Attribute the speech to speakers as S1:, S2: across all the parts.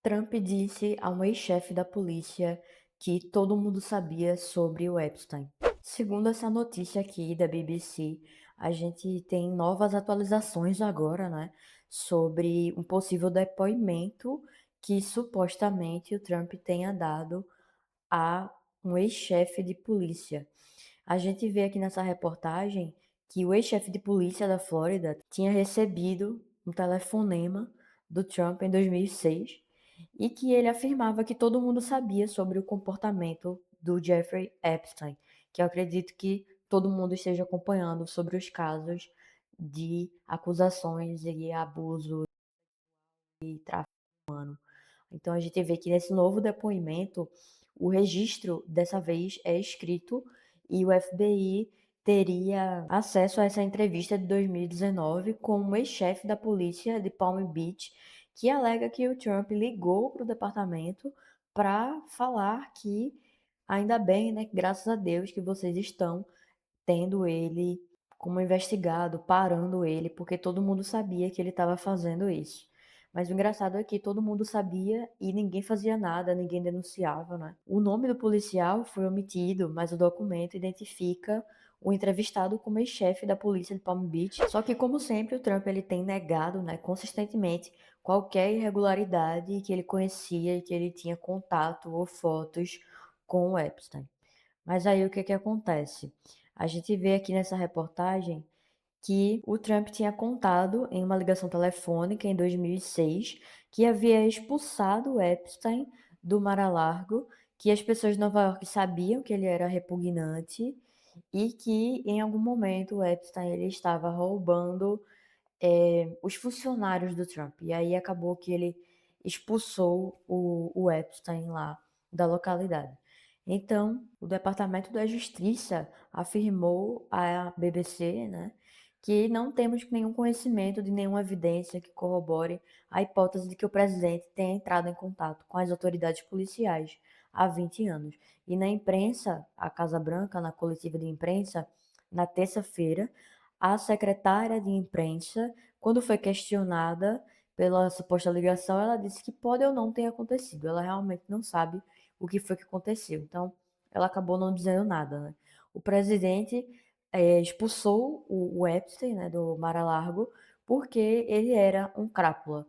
S1: Trump disse a um ex-chefe da polícia que todo mundo sabia sobre o Epstein. Segundo essa notícia aqui da BBC, a gente tem novas atualizações agora, né, sobre um possível depoimento que supostamente o Trump tenha dado a um ex-chefe de polícia. A gente vê aqui nessa reportagem que o ex-chefe de polícia da Flórida tinha recebido um telefonema do Trump em 2006 e que ele afirmava que todo mundo sabia sobre o comportamento do Jeffrey Epstein, que eu acredito que todo mundo esteja acompanhando sobre os casos de acusações e abuso e tráfico humano. Então a gente vê que nesse novo depoimento, o registro dessa vez é escrito e o FBI teria acesso a essa entrevista de 2019 com o ex-chefe da polícia de Palm Beach, que alega que o Trump ligou para o departamento para falar que ainda bem, né, graças a Deus que vocês estão tendo ele como investigado, parando ele, porque todo mundo sabia que ele estava fazendo isso. Mas o engraçado é que todo mundo sabia e ninguém fazia nada, ninguém denunciava, né? O nome do policial foi omitido, mas o documento identifica o entrevistado como ex-chefe da polícia de Palm Beach. Só que, como sempre, o Trump ele tem negado, né, consistentemente qualquer irregularidade que ele conhecia e que ele tinha contato ou fotos com o Epstein. Mas aí o que que acontece? A gente vê aqui nessa reportagem que o Trump tinha contado em uma ligação telefônica em 2006 que havia expulsado o Epstein do Mar-a-Lago, que as pessoas de Nova York sabiam que ele era repugnante e que em algum momento o Epstein ele estava roubando os funcionários do Trump. E aí acabou que ele expulsou o Epstein lá da localidade. Então, o Departamento da Justiça afirmou à BBC, né, que não temos nenhum conhecimento de nenhuma evidência que corrobore a hipótese de que o presidente tenha entrado em contato com as autoridades policiais há 20 anos. E na imprensa, a Casa Branca, na coletiva de imprensa, na terça-feira, a secretária de imprensa, quando foi questionada pela suposta ligação, ela disse que pode ou não ter acontecido. Ela realmente não sabe o que foi que aconteceu. Então, ela acabou não dizendo nada, né? O presidente expulsou o Epstein, né, do Mar-a-Lago, porque ele era um crápula.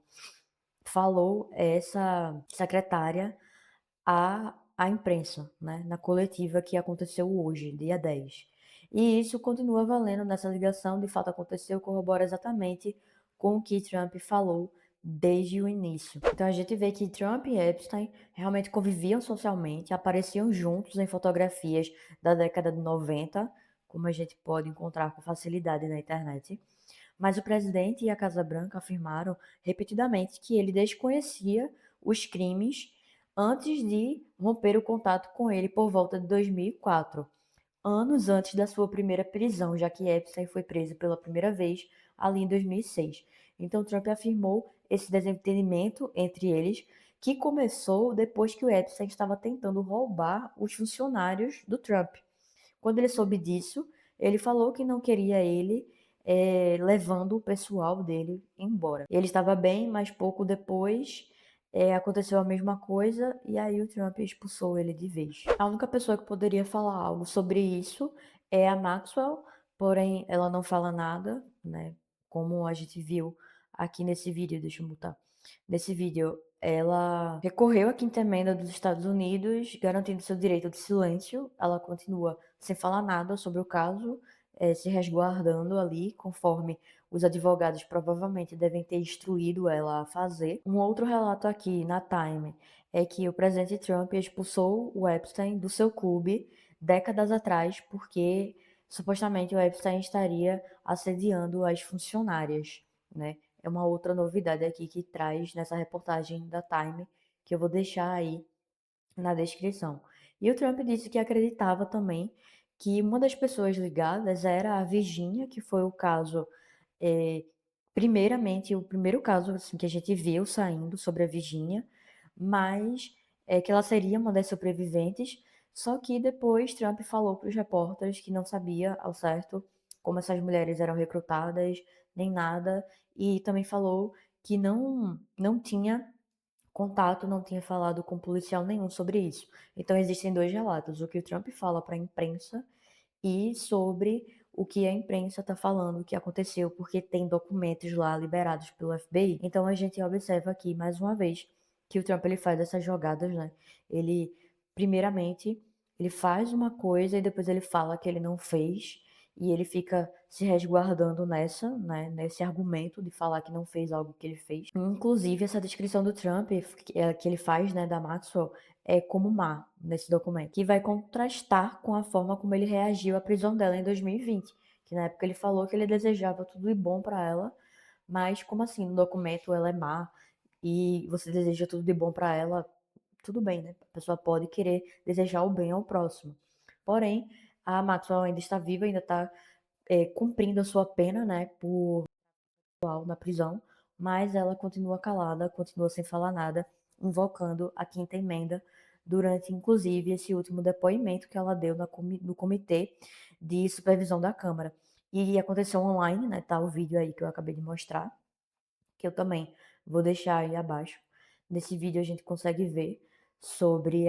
S1: Falou essa secretária à imprensa, né, na coletiva que aconteceu hoje, dia 10. E isso continua valendo nessa ligação, de fato aconteceu, corrobora exatamente com o que Trump falou desde o início. Então a gente vê que Trump e Epstein realmente conviviam socialmente, apareciam juntos em fotografias da década de 90, como a gente pode encontrar com facilidade na internet. Mas o presidente e a Casa Branca afirmaram repetidamente que ele desconhecia os crimes antes de romper o contato com ele por volta de 2004, anos antes da sua primeira prisão, já que Epstein foi preso pela primeira vez ali em 2006. Então Trump afirmou esse desentendimento entre eles, que começou depois que o Epstein estava tentando roubar os funcionários do Trump. Quando ele soube disso, ele falou que não queria ele levando o pessoal dele embora. Ele estava bem, mas pouco depois aconteceu a mesma coisa e aí o Trump expulsou ele de vez. A única pessoa que poderia falar algo sobre isso é a Maxwell, porém ela não fala nada, né? Como a gente viu aqui nesse vídeo, deixa eu botar. Nesse vídeo, ela recorreu à quinta emenda dos Estados Unidos, garantindo seu direito de silêncio. Ela continua sem falar nada sobre o caso, se resguardando ali, conforme os advogados provavelmente devem ter instruído ela a fazer. Um outro relato aqui na Time é que o presidente Trump expulsou o Epstein do seu clube décadas atrás, porque supostamente o Epstein estaria assediando as funcionárias, né? É uma outra novidade aqui que traz nessa reportagem da Time, que eu vou deixar aí na descrição. E o Trump disse que acreditava também que uma das pessoas ligadas era a Virginia, que foi o caso, eh, primeiramente, o primeiro caso assim, que a gente viu saindo sobre a Virginia, mas que ela seria uma das sobreviventes. Só que depois Trump falou para os repórteres que não sabia ao certo como essas mulheres eram recrutadas, nem nada, e também falou que não tinha contato, não tinha falado com policial nenhum sobre isso. Então existem 2 relatos, o que o Trump fala para a imprensa e sobre o que a imprensa está falando que aconteceu, porque tem documentos lá liberados pelo FBI. Então a gente observa aqui mais uma vez que o Trump ele faz essas jogadas, né? Ele primeiramente ele faz uma coisa e depois ele fala que ele não fez e ele fica se resguardando nessa, né, nesse argumento de falar que não fez algo que ele fez. Inclusive essa descrição do Trump que ele faz, né, da Maxwell, é como má nesse documento, que vai contrastar com a forma como ele reagiu à prisão dela em 2020, que na época ele falou que ele desejava tudo de bom para ela, mas como assim, no documento ela é má e você deseja tudo de bom para ela, tudo bem, né? A pessoa pode querer desejar o bem ao próximo. Porém, a Maxwell ainda está viva, ainda está cumprindo a sua pena, né, por na prisão, mas ela continua calada, continua sem falar nada, invocando a quinta emenda durante, inclusive, esse último depoimento que ela deu no comitê de supervisão da Câmara. E aconteceu online, né? Tá o vídeo aí que eu acabei de mostrar, que eu também vou deixar aí abaixo. Nesse vídeo a gente consegue ver sobre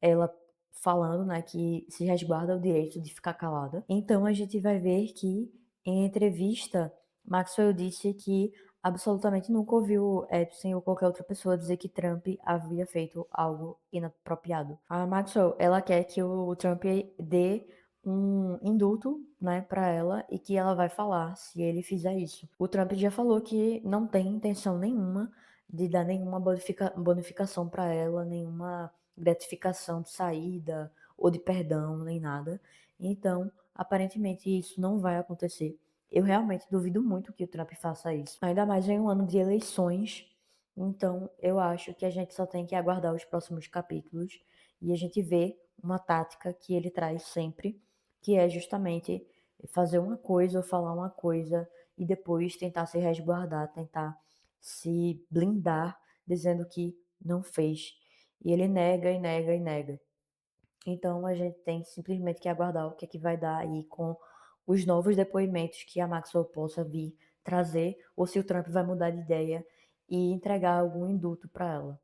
S1: ela falando, né, que se resguarda o direito de ficar calada. Então a gente vai ver que em entrevista Maxwell disse que absolutamente nunca ouviu Epstein ou qualquer outra pessoa dizer que Trump havia feito algo inapropriado. A Maxwell, ela quer que o Trump dê um indulto, né, para ela e que ela vai falar se ele fizer isso. O Trump já falou que não tem intenção nenhuma de dar nenhuma bonificação para ela, nenhuma gratificação de saída ou de perdão, nem nada. Então, aparentemente isso não vai acontecer. Eu realmente duvido muito que o Trump faça isso. Ainda mais em um ano de eleições. Então, eu acho que a gente só tem que aguardar os próximos capítulos e a gente vê uma tática que ele traz sempre, que é justamente fazer uma coisa ou falar uma coisa e depois tentar se resguardar, tentar se blindar, dizendo que não fez. E ele nega e nega e nega. Então a gente tem simplesmente que aguardar o que é que vai dar aí com os novos depoimentos que a Maxwell possa vir trazer, ou se o Trump vai mudar de ideia e entregar algum indulto para ela.